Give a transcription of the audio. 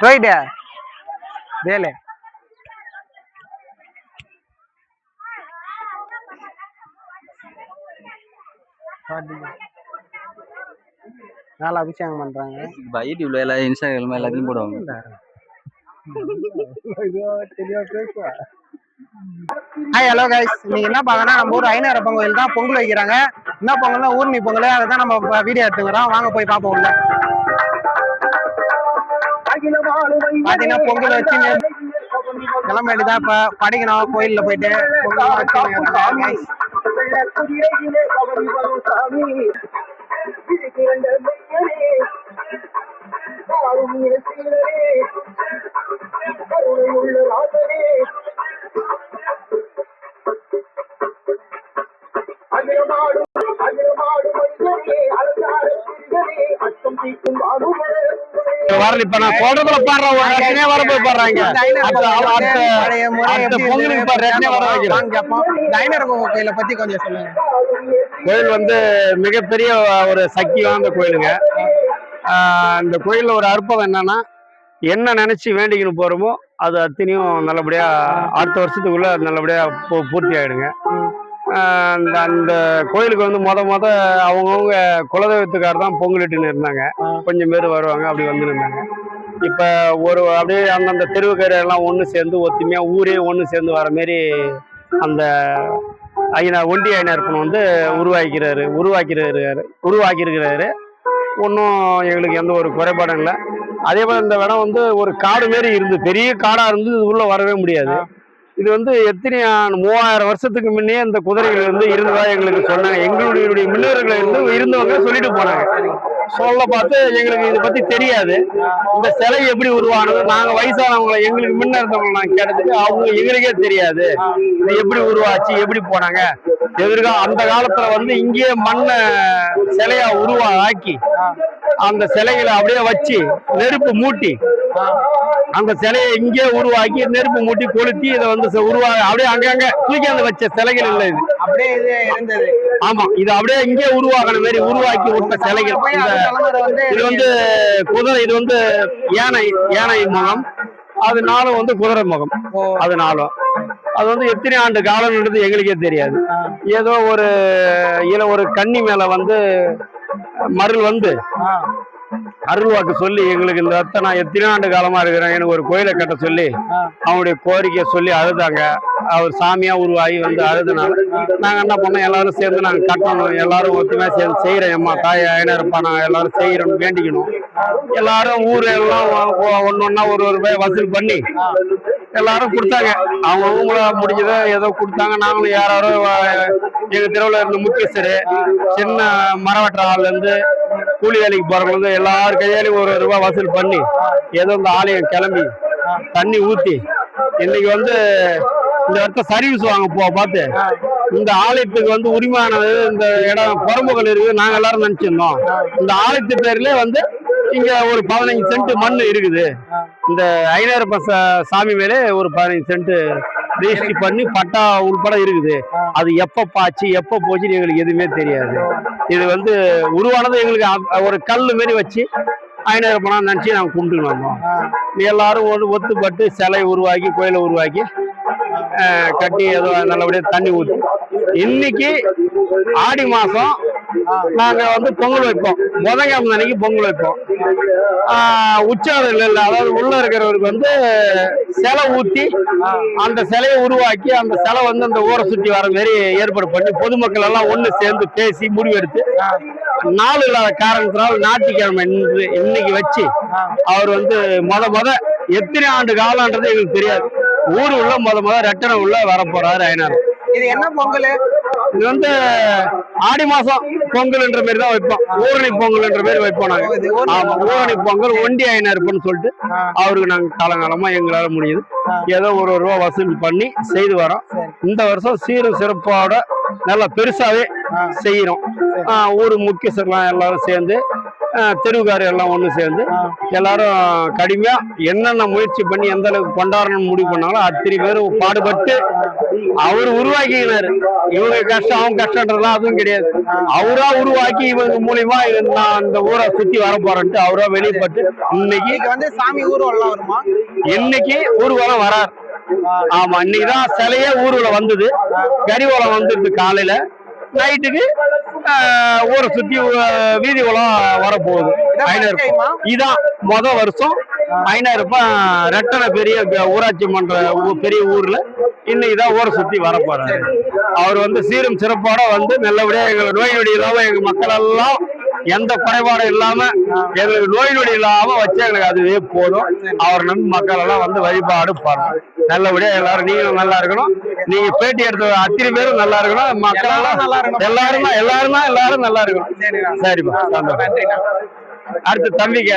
போயிட்டு வேலை நாலு அபிஷேகம் பண்றாங்க. யூடியூப்ல எல்லாம் இன்ஸ்டாகிராம் எல்லாத்தையும் போடுவாங்க. ஹாய் ஹலோ கைஸ், நீங்க என்ன பாக்கனா நம்ம ஊர் ஐநூறு பொங்கல் தான் பொங்கல் வைக்கிறாங்க. என்ன பொங்கல்னா ஊர்னி பொங்கல், அதை தான் நம்ம வீடியோ எடுத்துக்கிறோம். வாங்க போய் பார்ப்போம். உள்ள பாத்தீங்கன்னா பொங்கல் வச்சு கிளம்ப வேண்டியதான். இப்ப படிக்கணும், கோயில்ல போயிட்டு பொங்கல் வச்சு இப்ப நான் சொல்றதுல பாடுறேன் வரப்போ பாடுறாங்க. கோயிலை பத்தி கொஞ்சம் சொல்லுங்க. கோயில் வந்து மிகப்பெரிய ஒரு சக்தி வாய்ந்த கோயிலுங்க. இந்த கோயில்ல ஒரு அற்புதம் என்னன்னா, என்ன நினைச்சு வேண்டிக்கணும் போறோமோ அது அத்தனையும் நல்லபடியா அடுத்த வருஷத்துக்குள்ள நல்லபடியா பூர்த்தி ஆயிடுங்க. அந்த கோயிலுக்கு வந்து மொத அவங்கவுங்க குலதெய்வத்துக்கார தான் பொங்கலிட்டுன்னு இருந்தாங்க. கொஞ்சம் பேர் வருவாங்க, அப்படி வந்து இருந்தாங்க. இப்ப ஒரு அப்படியே அந்தந்த தெருவுக்கரை எல்லாம் ஒன்று சேர்ந்து ஒத்துமையா ஊரே ஒன்று சேர்ந்து வர மாரி அந்த ஒண்டி ஐயனார் வந்து உருவாக்கியிருக்கிறாரு. ஒன்றும் எங்களுக்கு எந்த ஒரு குறைபாடும் இல்லை. அதே போல் இந்த இடம் வந்து ஒரு காடு மாரி இருந்து, பெரிய காடாக இருந்து இது உள்ள வரவே முடியாது. இது வந்து எத்தனை 3000 வருஷத்துக்கு முன்னே இந்த குதிரைகள் வந்து இருந்ததா எங்களுக்கு சொன்னாங்க. எங்களுடைய முன்னோர்கள் இருந்தவங்க சொல்லிட்டு போனாங்க. சொல்ல பார்த்து எங்களுக்கு இதை பத்தி தெரியாது. இந்த சிலை எப்படி உருவானது, நாங்க வயசானவங்களை எங்களுக்கு முன்ன இருந்தவங்க நாங்க கேட்டதுக்கு அவங்க எங்களுக்கே தெரியாது இது எப்படி உருவாச்சு, எப்படி போனாங்க. அந்த காலத்துல வந்து இங்கேயே மண்ணை சிலையா ஆக்கி அந்த சிலைகளை அப்படியே வச்சு நெருப்பு மூட்டி அந்த சிலையை இங்கே உருவாக்கி நெருப்பு மூட்டி கொளுத்தி இதை வந்து அப்படியே அங்கங்க தூக்கி வச்ச சிலைகள் இல்லை. இது அப்படியே இருந்தது. ஆமா, இது அப்படியே இங்கே உருவாக்கின மாதிரி உருவாக்கி விட்ட சிலைகள். இது வந்து குதிரை, இது வந்து யானை முகம், அதனாலும் வந்து குதிரை முகம். அதனாலும் அது வந்து எத்தனை ஆண்டு காலம்ன்றது எங்களுக்கே தெரியாது. ஏதோ ஒரு கன்னி மேல வந்து மருள் வந்து அருள்வாக்கு சொல்லி எங்களுக்கு இந்த இடத்த நான் எத்தனை ஆண்டு காலமா இருக்கிறேன், எனக்கு ஒரு கோயிலை கட்ட சொல்லி அவனுடைய கோரிக்கையை சொல்லி அழுதாங்க. அவர் சாமியா உருவாகி வந்து அழுதுனால நாங்க என்ன பண்ணோம், எல்லாரும் சேர்ந்து நாங்க கட்டணும், எல்லாரும் ஒத்துமையா சேர்ந்து செய்யறோம். அம்மா தாய் ஐநூறுப்பா நாங்க எல்லாரும் செய்யறோம்னு வேண்டிக்கணும். எல்லாரும் ஊர் எல்லாம் ஒன்னொன்னா ஒரு ரூபாய் வசூல் பண்ணி எல்லாரும் கொடுத்தாங்க. அவங்கவுங்கள முடிஞ்சதை ஏதோ கொடுத்தாங்க. நாங்களும் யாரோ எங்க தெருவில் இருந்த முக்கியஸ்தரு, சின்ன மரவற்ற ஆள்ல இருந்து கூலி வேலைக்கு போறவங்க வந்து எல்லாரும் கையாலையும் ஒரு ரூபாய் வசூல் பண்ணி ஏதோ இந்த ஆலயம் கிளம்பி தண்ணி ஊத்தி இன்னைக்கு வந்து இந்த இடத்த சர்வீஸ் வாங்க பார்த்து இந்த ஆலயத்துக்கு வந்து உரிமையானது இந்த இடம் புறம்புகள் இருக்குது. நாங்க எல்லாரும் நினைச்சிருந்தோம் இந்த ஆலயத்து பேர்ல வந்து இங்க ஒரு 15 சென்ட் மண் இருக்குது. இந்த ஐநூறு சாமி மேலே ஒரு 15 சென்ட் ரெஜிஸ்ட்ரி பண்ணி பட்டா உள்பட இருக்குது. அது எப்ப பாச்சு எப்ப போச்சுன்னு எங்களுக்கு எதுவுமே தெரியாது. இது வந்து உருவானது எங்களுக்கு ஒரு கல் மாரி வச்சு ஐநூறு பணம் நினைச்சு நாங்க கும்பிட்டு வந்தோம். எல்லாரும் ஒத்துப்பட்டு சிலை உருவாக்கி கோயிலை உருவாக்கி கட்டி ஏதோ நல்லபடியா தண்ணி ஊற்றி இன்னைக்கு ஆடி மாசம் நாங்க வந்து பொங்கல் வைப்போம். புதன்கிழமை அன்னைக்கு பொங்கல் வைப்போம். உற்சவம் இல்லை, அதாவது உள்ள இருக்கிறவருக்கு வந்து சிலை ஊத்தி அந்த சிலையை உருவாக்கி அந்த சிலை வந்து அந்த ஊரை சுற்றி வர மாதிரி ஏற்பாடு பண்ணி பொதுமக்கள் எல்லாம் ஒண்ணு சேர்ந்து பேசி முடிவெடுத்து நாள் இல்லாத காரணத்தினால் ஞாயிற்றுக்கிழமை இன்னைக்கு வச்சு அவர் வந்து முத எத்தனை ஆண்டு காலம்ன்றது எங்களுக்கு தெரியாது. ஊரு உள்ள முத ரெட்டனை உள்ள வரப்போறாரு ஐநூறு. இது என்ன பொங்கல்? இது வந்து ஆடி மாசம் பொங்கல்ன்ற மாதிரி தான் வைப்போம். ஊரணி பொங்கல்ன்ற மாதிரி வைப்போம் நாங்க. ஆமா, ஊரணி பொங்கல் ஒண்டி ஐநூறுன்னு சொல்லிட்டு அவருக்கு நாங்க காலங்காலமா எங்களால முடியுது ஏதோ ஒரு ரூபா வசூல் பண்ணி செய்து வரோம். இந்த வருஷம் சீரும் சிறப்போட நல்லா பெருசாவே செய்யறோம். ஊர் முக்கியஸ்தர்கள் எல்லாரும் சேர்ந்து தெருவுக்காரர் எல்லாம் ஒன்று சேர்ந்து எல்லாரும் கடுமையா என்னென்ன முயற்சி பண்ணி எந்த அளவுக்கு கொண்டாடணும்னு முடிவு பண்ணாங்களோ அத்தனை பேரும் பாடுபட்டு அவர் உருவாக்கினாரு. இவங்க கஷ்டம் அவங்க கஷ்டன்றதுலாம் அதுவும் கிடையாது. அவரா உருவாக்கி இவங்க மூலியமா நான் அந்த ஊரை சுத்தி வர போறேன்ட்டு அவரா வெளிப்பட்டு இன்னைக்கு வந்து சாமி ஊர்வலம் வருமா? இன்னைக்கு ஊர்வலம் வரார். ஆமா, இன்னைக்குதான் சிலையே ஊர்வலம் வந்தது. கரிவலம் வந்துருக்கு காலையில. நைட்டுக்கு ஊரை சுத்தி வீதி வளம் வரப்போகுது. 5,000 இதான் வருஷம் 5,000 ரெட்டனை பெரிய ஊராட்சி மன்ற பெரிய ஊர்ல இன்னைக்குதான் ஊரை சுத்தி வரப்போறாரு. அவர் வந்து சீரும் சிறப்போட வந்து நல்லபடியா எங்களுக்கு நோய் நொடி இல்லாம எங்க மக்கள் எல்லாம் எந்த குறைபாடும் இல்லாம எங்களுக்கு நோய் நொடி இல்லாம வச்சு எங்களுக்கு அதுவே போதும். அவர் நம்பி மக்கள் எல்லாம் வந்து வழிபாடு பாருங்க. நல்லபடியா எல்லாரும் நீங்களும் நல்லா இருக்கணும். நீங்க பேட்டி எடுத்த அத்தனை பேரும் நல்லா இருக்கணும். மக்கள் எல்லாம் நல்லா இருக்கணும். எல்லாரும் நல்லா இருக்கணும். சரிப்பா, அடுத்து தம்பிக்கு